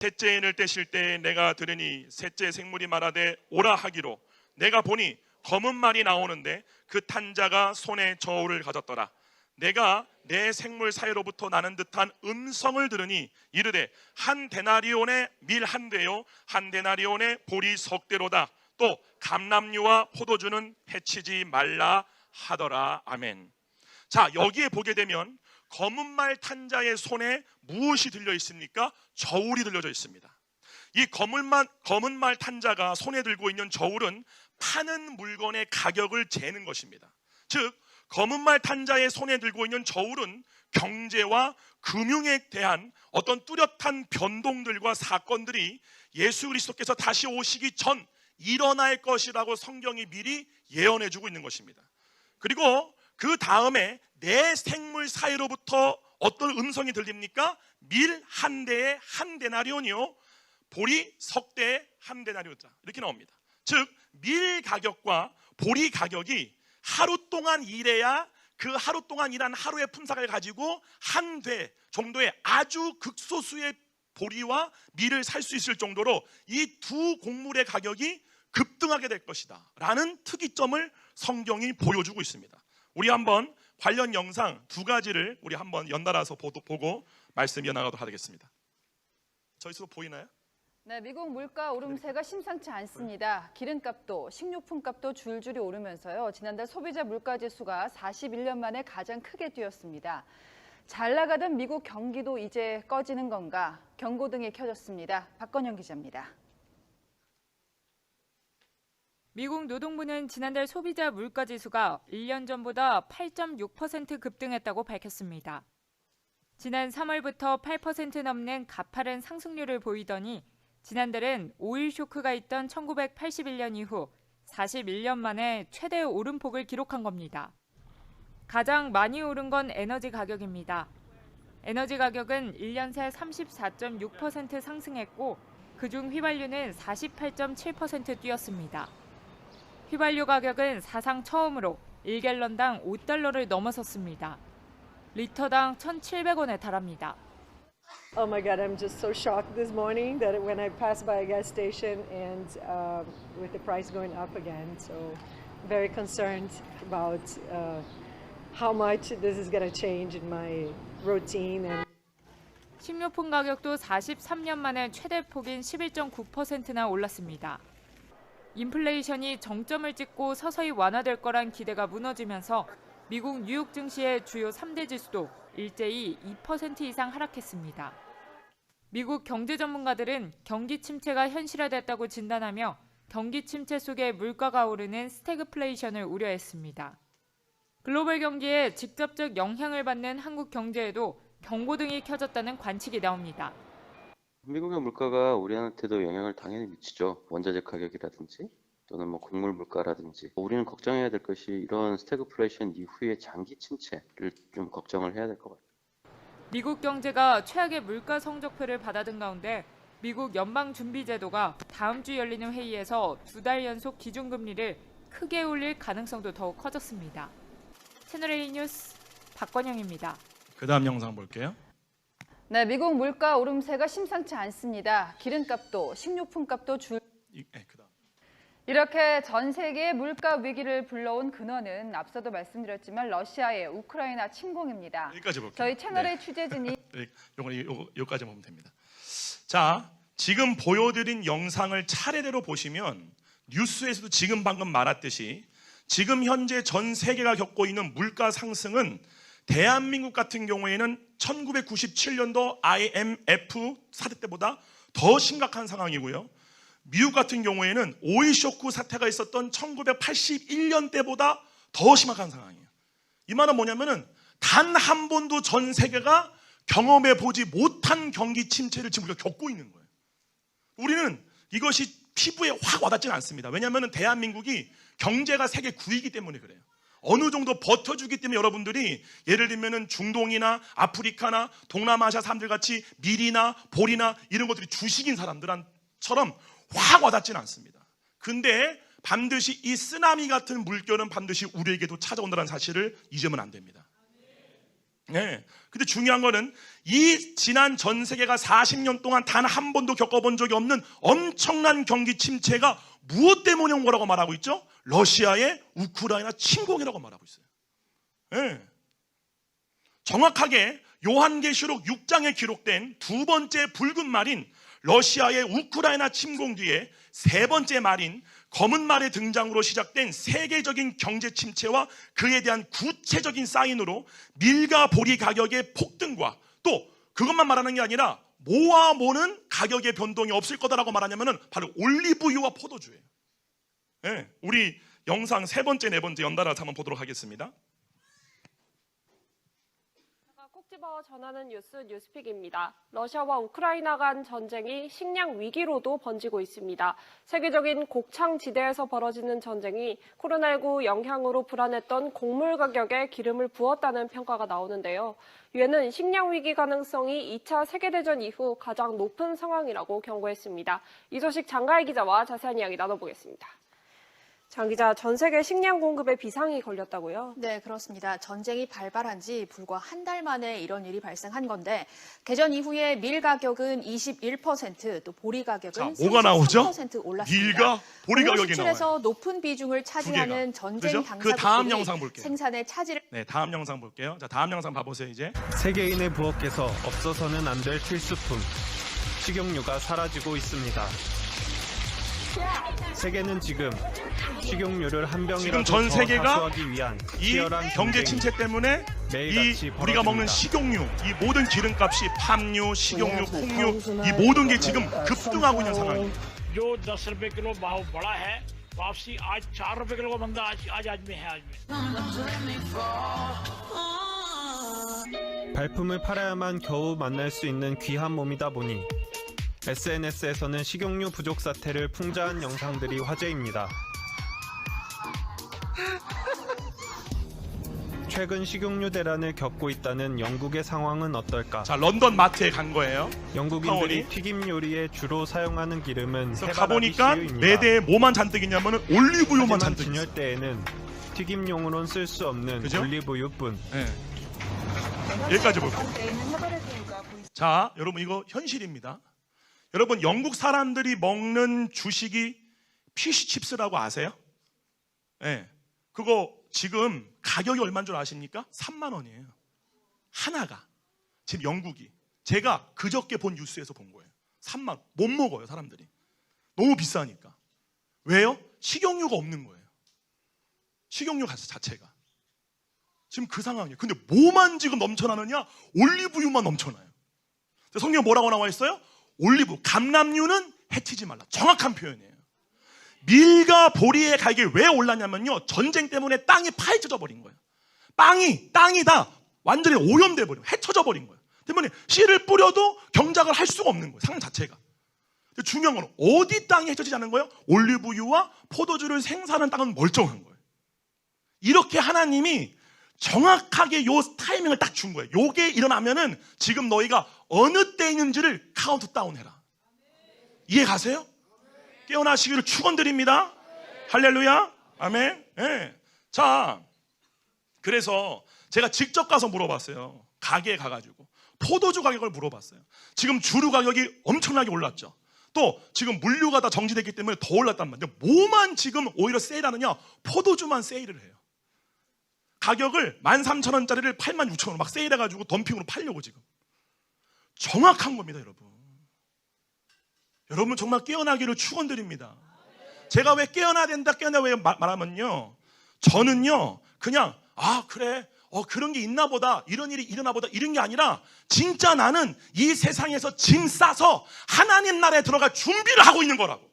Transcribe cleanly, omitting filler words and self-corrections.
셋째 인을 떼실 때 내가 들으니 셋째 생물이 말하되 오라 하기로 내가 보니 검은 말이 나오는데 그 탄 자가 손에 저울을 가졌더라. 내가 내 생물 사이로부터 나는 듯한 음성을 들으니 이르되 한 데나리온의 밀 한 대요 한 데나리온의 보리 석 대로다. 또 감람류와 포도주는 해치지 말라 하더라. 아멘. 자, 여기에 보게 되면 검은 말 탄 자의 손에 무엇이 들려 있습니까? 저울이 들려져 있습니다. 이 검은 말 탄 자가 손에 들고 있는 저울은 파는 물건의 가격을 재는 것입니다. 즉 검은 말 탄 자의 손에 들고 있는 저울은 경제와 금융에 대한 어떤 뚜렷한 변동들과 사건들이 예수 그리스도께서 다시 오시기 전 일어날 것이라고 성경이 미리 예언해주고 있는 것입니다. 그리고 그 다음에 내 생물 사이로부터 어떤 음성이 들립니까? 밀 한 대에 한 데나리온이요 보리 석 대에 한 데나리온이다. 이렇게 나옵니다. 즉 밀 가격과 보리 가격이 하루 동안 일해야 그 하루 동안 일한 하루의 품삯을 가지고 한 대 정도의 아주 극소수의 보리와 밀을 살 수 있을 정도로 이 두 곡물의 가격이 급등하게 될 것이다 라는 특이점을 성경이 보여주고 있습니다. 우리 한번 관련 영상 두 가지를 우리 한번 연달아서 보고 말씀 이어나가도록 하겠습니다. 저희 수업 보이나요? 네, 미국 물가 오름세가 심상치 않습니다. 기름값도 식료품값도 줄줄이 오르면서요. 지난달 소비자 물가지수가 41년 만에 가장 크게 뛰었습니다. 잘 나가던 미국 경기도 이제 꺼지는 건가? 경고등이 켜졌습니다. 박건영 기자입니다. 미국 노동부는 지난달 소비자 물가지수가 1년 전보다 8.6% 급등했다고 밝혔습니다. 지난 3월부터 8% 넘는 가파른 상승률을 보이더니 지난달은 오일 쇼크가 있던 1981년 이후 41년 만에 최대 오름폭을 기록한 겁니다. 가장 많이 오른 건 에너지 가격입니다. 에너지 가격은 1년 새 34.6% 상승했고 그중 휘발유는 48.7% 뛰었습니다. 휘발유 가격은 사상 처음으로 1갤런당 5달러를 넘어섰습니다. 리터당 1,700원에 달합니다. Oh my God, I'm just so shocked this morning that when I passed by a gas station and with the price going up again. So very concerned about how much this is going to change in my routine. 식료품 가격도 43년 만에 최대폭인 11.9%나 올랐습니다. 인플레이션이 정점을 찍고 서서히 완화될 거란 기대가 무너지면서 미국 뉴욕 증시의 주요 3대 지수도 일제히 2% 이상 하락했습니다. 미국 경제 전문가들은 경기 침체가 현실화됐다고 진단하며 경기 침체 속에 물가가 오르는 스태그플레이션을 우려했습니다. 글로벌 경기에 직접적 영향을 받는 한국 경제에도 경고등이 켜졌다는 관측이 나옵니다. 미국의 물가가 우리한테도 영향을 당연히 미치죠. 원자재 가격이라든지 또는 곡물 물가라든지. 우리는 걱정해야 될 것이 이런 스태그플레이션 이후의 장기 침체를 좀 걱정을 해야 될 것 같아요. 미국 경제가 최악의 물가 성적표를 받아든 가운데 미국 연방준비제도가 다음 주 열리는 회의에서 2달 연속 기준금리를 크게 올릴 가능성도 더욱 커졌습니다. 채널A 뉴스 박건영입니다. 그 다음 영상 볼게요. 네, 미국 물가 오름세가 심상치 않습니다. 기름값도 식료품값도 그다음. 이렇게 전 세계의 물가 위기를 불러온 근원은 앞서도 말씀드렸지만 러시아의 우크라이나 침공입니다. 여기까지 볼게요. 저희 채널의 취재진이 여기까지 보면 됩니다. 자, 지금 보여드린 영상을 차례대로 보시면 뉴스에서도 지금 방금 말했듯이 지금 현재 전 세계가 겪고 있는 물가 상승은 대한민국 같은 경우에는 1997년도 IMF 사태 때보다 더 심각한 상황이고요. 미국 같은 경우에는 오일 쇼크 사태가 있었던 1981년 때보다 더 심각한 상황이에요. 이 말은 뭐냐면은 단 한 번도 전 세계가 경험해 보지 못한 경기 침체를 지금 우리가 겪고 있는 거예요. 우리는 이것이 피부에 확 와닿지는 않습니다. 왜냐하면 대한민국이 경제가 세계 9위이기 때문에 그래요. 어느 정도 버텨주기 때문에 여러분들이 예를 들면 중동이나 아프리카나 동남아시아 사람들 같이 밀이나 보리나 이런 것들이 주식인 사람들처럼 확 와닿지는 않습니다. 근데 반드시 이 쓰나미 같은 물결은 반드시 우리에게도 찾아온다는 사실을 잊으면 안 됩니다. 네. 근데 중요한 거는 이 지난 전 세계가 40년 동안 단 한 번도 겪어본 적이 없는 엄청난 경기 침체가 무엇 때문에 온 거라고 말하고 있죠? 러시아의 우크라이나 침공이라고 말하고 있어요. 네. 정확하게 요한계시록 6장에 기록된 두 번째 붉은 말인 러시아의 우크라이나 침공 뒤에 세 번째 말인 검은 말의 등장으로 시작된 세계적인 경제 침체와 그에 대한 구체적인 사인으로 밀과 보리 가격의 폭등과 또 그것만 말하는 게 아니라 뭐와 뭐는 가격의 변동이 없을 거다라고 말하냐면은 바로 올리브유와 포도주예요. 네, 우리 영상 세 번째, 네 번째 연달아서 한번 보도록 하겠습니다. 꼭 집어 전하는 뉴스픽입니다. 러시아와 우크라이나 간 전쟁이 식량 위기로도 번지고 있습니다. 세계적인 곡창지대에서 벌어지는 전쟁이 코로나19 영향으로 불안했던 곡물 가격에 기름을 부었다는 평가가 나오는데요. 유엔은 식량 위기 가능성이 2차 세계대전 이후 가장 높은 상황이라고 경고했습니다. 이소식 장가희 기자와 자세한 이야기 나눠보겠습니다. 장 기자, 전 세계 식량 공급에 비상이 걸렸다고요? 네, 그렇습니다. 전쟁이 발발한 지 불과 한 달 만에 이런 일이 발생한 건데 개전 이후에 밀 가격은 21%, 또 보리 가격은 뭐가 나오죠? 33% 올랐습니다. 밀과 보리 가격이 수출에서 나와요. 높은 비중을 차지하는 전쟁 그죠? 그 다음 당사국들이 영상 볼게요. 생산에 차질을 네, 다음 영상 볼게요. 자, 다음 영상 봐보세요. 이제 세계인의 부엌에서 없어서는 안 될 필수품, 식용유가 사라지고 있습니다. 세계는 지금 식용유를 한 병이라도 지금 전 더 세계가 다수하기 위한 이 치열한 경제 경쟁이 침체 때문에 이 매일같이 우리가 먹는 벌어집니다. 식용유, 이 모든 기름값이 팜유, 식용유, 콩유 이 모든 게 지금 급등하고 있는 상황이에요. जो 10 रुपए किलो भाव बढ़ा है वापसी आज 4 रुपए किलो का बंदा आज में है आज में 발품을 팔아야만 겨우 만날 수 있는 귀한 몸이다 보니 SNS에서는 식용유 부족 사태를 풍자한 영상들이 화제입니다. 최근 식용유 대란을 겪고 있다는 영국의 상황은 어떨까? 자, 런던 마트에 간 거예요. 영국인들이 파월이. 튀김 요리에 주로 사용하는 기름은 그래서 해바라기 가보니까 씨유입니다. 매대에 뭐만 잔뜩 있냐면은 올리브유만 하지만 잔뜩 있어요. 진열대에는 튀김용으로는 쓸 수 없는 그죠? 올리브유뿐. 네. 여기까지 볼게요. 자, 여러분 이거 현실입니다. 여러분 영국 사람들이 먹는 주식이 피쉬칩스라고 아세요? 네. 그거 지금 가격이 얼마인 줄 아십니까? 3만 원이에요. 하나가. 지금 영국이. 제가 그저께 본 뉴스에서 본 거예요. 3만 원. 못 먹어요, 사람들이. 너무 비싸니까. 왜요? 식용유가 없는 거예요. 식용유 자체가. 지금 그 상황이에요. 근데 뭐만 지금 넘쳐나느냐? 올리브유만 넘쳐나요. 성경에 뭐라고 나와 있어요? 올리브, 감람유는 해치지 말라. 정확한 표현이에요. 밀과 보리의 가격이 왜 올랐냐면요, 전쟁 때문에 땅이 파헤쳐져 버린 거예요. 땅이 다 완전히 오염돼 버려, 해쳐져 버린 거예요. 때문에 씨를 뿌려도 경작을 할 수가 없는 거예요, 상 자체가. 근데 중요한 건 어디 땅이 해쳐지지 않은 거예요? 올리브유와 포도주를 생산하는 땅은 멀쩡한 거예요. 이렇게 하나님이 정확하게 요 타이밍을 딱 준 거예요. 요게 일어나면은 지금 너희가 어느 때 있는지를 카운트다운 해라. 이해 가세요? 깨어나시기를 축원드립니다. 할렐루야. 아멘. 네. 자, 그래서 제가 직접 가서 물어봤어요. 가게에 가가지고 포도주 가격을 물어봤어요. 지금 주류 가격이 엄청나게 올랐죠. 또 지금 물류가 다 정지됐기 때문에 더 올랐단 말이에요. 뭐만 지금 오히려 세일하느냐? 포도주만 세일을 해요. 가격을 13,000원짜리를 86,000원 막 세일해가지고 덤핑으로 팔려고 지금. 정확한 겁니다, 여러분. 여러분 정말 깨어나기를 축원드립니다. 제가 왜 깨어나야 된다, 깨어나야 왜 말하면요, 저는요 그냥 그래, 그런 게 있나 보다, 이런 일이 일어나 보다, 이런 게 아니라 진짜 나는 이 세상에서 짐 싸서 하나님 나라에 들어갈 준비를 하고 있는 거라고.